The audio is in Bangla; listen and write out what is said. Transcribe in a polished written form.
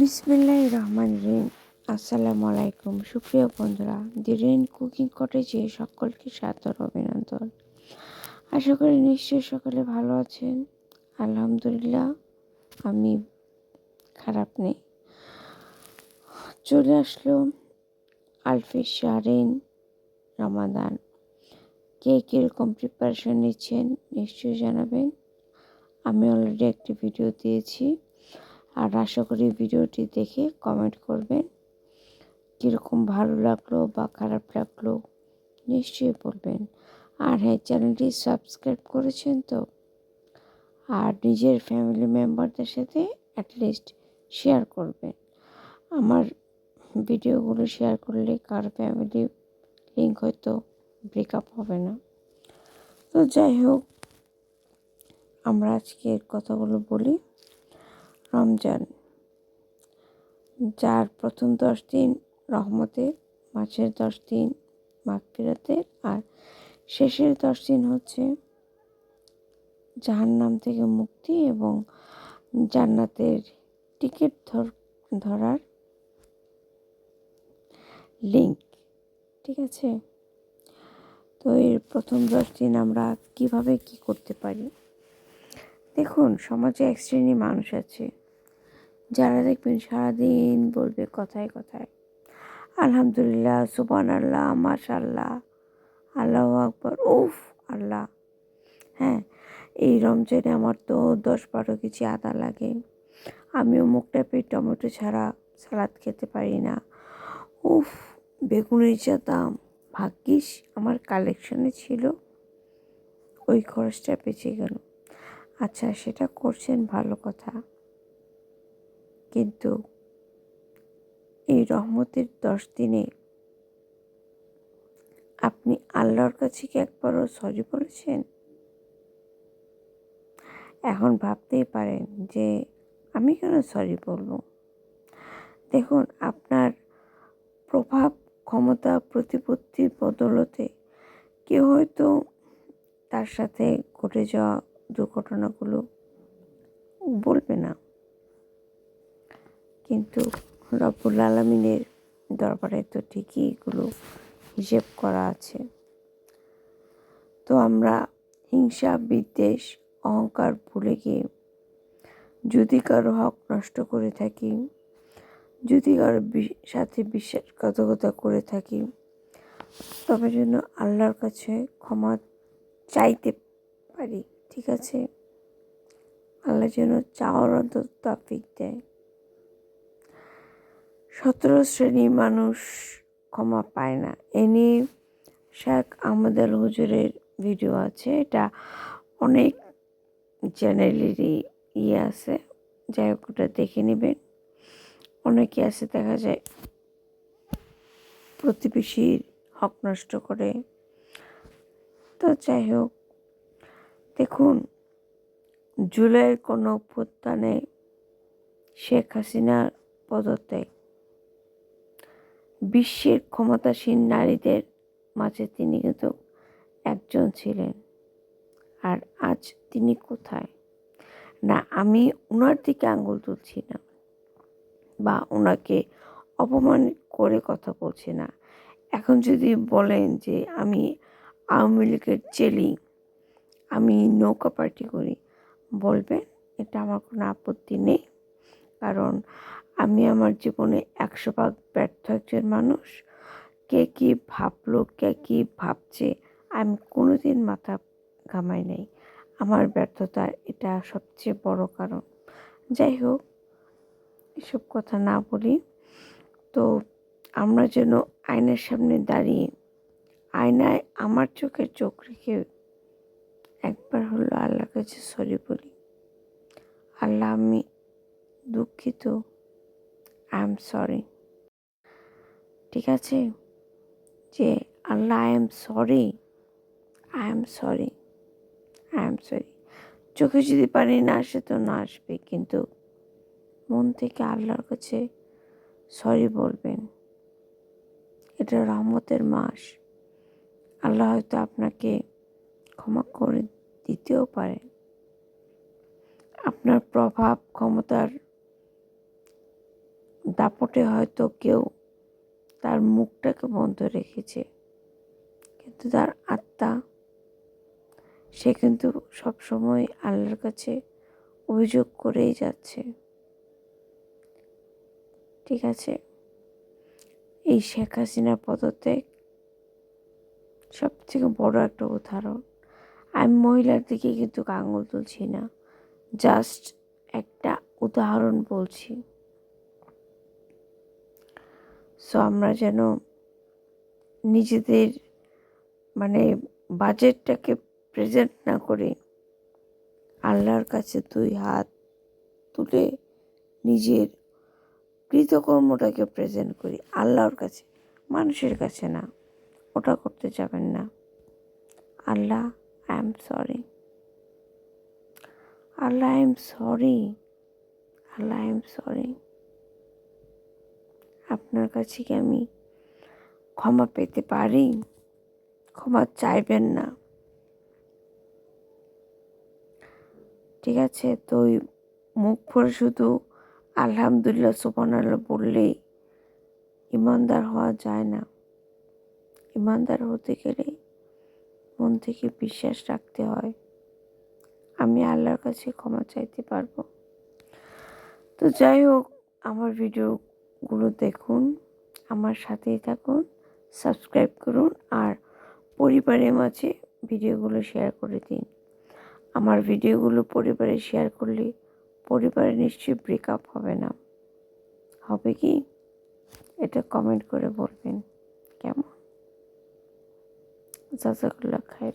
বিসমিল্লাহির রহমানির রহিম। আসসালামু আলাইকুম সুপ্রিয় বন্ধুরা, দি রেন কুকিং কটেজে সকলকে সাদর অভিনন্দন। আশা করি নিশ্চয়ই সকলে ভালো আছেন। আলহামদুলিল্লাহ, আমি খারাপ নেই। চলে আসলো আলফি শাহরিন রমাদান। কে কীরকম প্রিপারেশন নিচ্ছেন নিশ্চয়ই জানাবেন। আমি অলরেডি একটি ভিডিও দিয়েছি, আর আশা করি ভিডিওটি দেখে কমেন্ট করবেন। কীরকম ভালো লাগলো বা খারাপ লাগলো নিশ্চয়ই বলবেন। আর হ্যাঁ, চ্যানেলটি সাবস্ক্রাইব করেছেন তো? আর নিজের ফ্যামিলি মেম্বারদের সাথে অ্যাটলিস্ট শেয়ার করবেন। আমার ভিডিওগুলো শেয়ার করলে কারো ফ্যামিলি লিঙ্ক হয়তো ব্রেকআপ হবে না। তো যাই হোক, আমরা আজকের কথাগুলো বলি। রমজান, যার প্রথম 10 দিন রহমতের, মাঝের 10 দিন মাগফিরাতের, আর শেষের 10 দিন হচ্ছে জাহান্নাম থেকে মুক্তি এবং জান্নাতের টিকিট ধরার লিঙ্ক। ঠিক আছে? তো এর প্রথম 10 দিন আমরা কিভাবে কি করতে পারি? দেখুন, সমাজে এক শ্রেণীর মানুষ আছে যারা দেখবেন সারাদিন বলবে কথায় কথায় আলহামদুলিল্লাহ, সুবহানাল্লাহ, মাশাআল্লাহ, আল্লাহু আকবার, উফ আল্লাহ। হ্যাঁ, এই রমজানে আমার তো 10-12 কেজি আদা লাগে, আমি অমুক টাইপের টমেটো ছাড়া সালাদ খেতে পারি না, উফ বেগুনের যা দাম, ভাগ্যিস আমার কালেকশনে ছিল, ওই খরচটা বেঁচে গেল। আচ্ছা, সেটা করছেন ভালো কথা, কিন্তু এই রহমতের 10 দিনে আপনি আল্লাহর কাছে কি একবারও সরি বলেছেন? এখন ভাবতেই পারেন যে আমি কেন সরি বলবো। দেখুন, আপনার প্রভাব, ক্ষমতা, প্রতিপত্তির বদৌলতে কেউ হয়তো তার সাথে ঘটে যাওয়া দুর্ঘটনাগুলো বলবে না, কিন্তু রব্বুল আলামিনের দরবারে তো ঠিকই এগুলো হিসেব করা আছে। তো আমরা হিংসা, বিদ্বেষ, অহংকার ভুলে গিয়ে যদি কারো হক নষ্ট করে থাকি, যদি কারো সাথে বিশ্বাসঘাতকতা করে থাকি, তবে যেন আল্লাহর কাছে ক্ষমা চাইতে পারি। ঠিক আছে? আল্লাহ যেন চাওয়ার অন্তত তৌফিক দেয়। 17 শ্রেণীর মানুষ ক্ষমা পায় না, এ নিয়ে শেখ আহমদ আল হুজুরের ভিডিও আছে। এটা অনেক চ্যানেলেরই আছে, যাই হোক ওটা দেখে নেবেন। অনেকে আছে দেখা যায় প্রতিবেশীর হক নষ্ট করে। তো যাই হোক, দেখুন, জুলাইয়ের কোনো অভ্যুত্থানে শেখ হাসিনার পদত্যাগ বিশ্বের ক্ষমতাসীন নারীদের মাঝে তিনি কিন্তু একজন ছিলেন। আর আজ তিনি কোথায়? না, আমি ওনার দিকে আঙ্গুল তুলছি না বা ওনাকে অপমান করে কথা বলছি না। এখন যদি বলেন যে আমি আওয়ামী লীগের চেলি, আমি নৌকা পার্টি করি, বলবেন, এটা আমার কোনো আপত্তি নেই। কারণ আমি আমার জীবনে 100 ভাগ ব্যর্থ একজন মানুষ। কে কী ভাবলো, কে কী ভাবছে, আমি কোনোদিন মাথা ঘামাই নাই। আমার ব্যর্থতার এটা সবচেয়ে বড় কারণ। যাই হোক, এসব কথা না বলি। তো আমরা যেন আয়নার সামনে দাঁড়িয়ে আয়নায় আমার চোখে চোখ রেখে একবার হলো আল্লাহর কাছে সরি বলি, আল্লাহ আমি দুঃখিত, আই এম সরি। ঠিক আছে? যে Allah I am sorry, I am sorry, I am sorry. চোখে যদি পানি না আসে তো না আসবে, কিন্তু মন থেকে আল্লাহর কাছে সরি বলবেন। এটা রহমতের মাস, আল্লাহ হয়তো আপনাকে ক্ষমা করে দিতেও পারে। আপনার প্রভাব ক্ষমতার দাপটে হয়তো কেউ তার মুখটাকে বন্ধ রেখেছে, কিন্তু তার আত্মা সে কিন্তু সবসময় আল্লাহর কাছে অভিযোগ করেই যাচ্ছে। ঠিক আছে, এই শেখ হাসিনার পদত্যাগ সব থেকে বড় একটা উদাহরণ। আমি মহিলার দিকে কিন্তু আঙুল তুলছি না, জাস্ট একটা উদাহরণ বলছি। সো আমরা যেন নিজেদের মানে বাজেটটাকে প্রেজেন্ট না করে আল্লাহর কাছে 2 হাত তুলে নিজের কৃতকর্মটাকে প্রেজেন্ট করি আল্লাহর কাছে, মানুষের কাছে না। ওটা করতে যাবেন না। Allah, I am sorry, Allah I am sorry, Allah I am sorry. আপনার কাছে কি আমি ক্ষমা পেতে পারি? ক্ষমা চাইবেন না, ঠিক আছে? তো ওই মুখ ভরে শুধু আলহামদুলিল্লাহ সুবহানাল্লাহ বললেই ইমানদার হওয়া যায় না। ইমানদার হতে গেলে মন থেকে বিশ্বাস রাখতে হয় আমি আল্লাহর কাছে ক্ষমা চাইতে পারবো। তো যাই হোক, আমার ভিডিওগুলো দেখুন, আমার সাথেই থাকুন, সাবস্ক্রাইব করুন, আর পরিবারের মাঝে ভিডিওগুলো শেয়ার করে দিন। আমার ভিডিওগুলো পরিবারে শেয়ার করলে পরিবারে নিশ্চয়ই ব্রেকআপ হবে না। হবে কি? এটা কমেন্ট করে বলবেন কেমন? জাযাকাল্লাহ খাইর।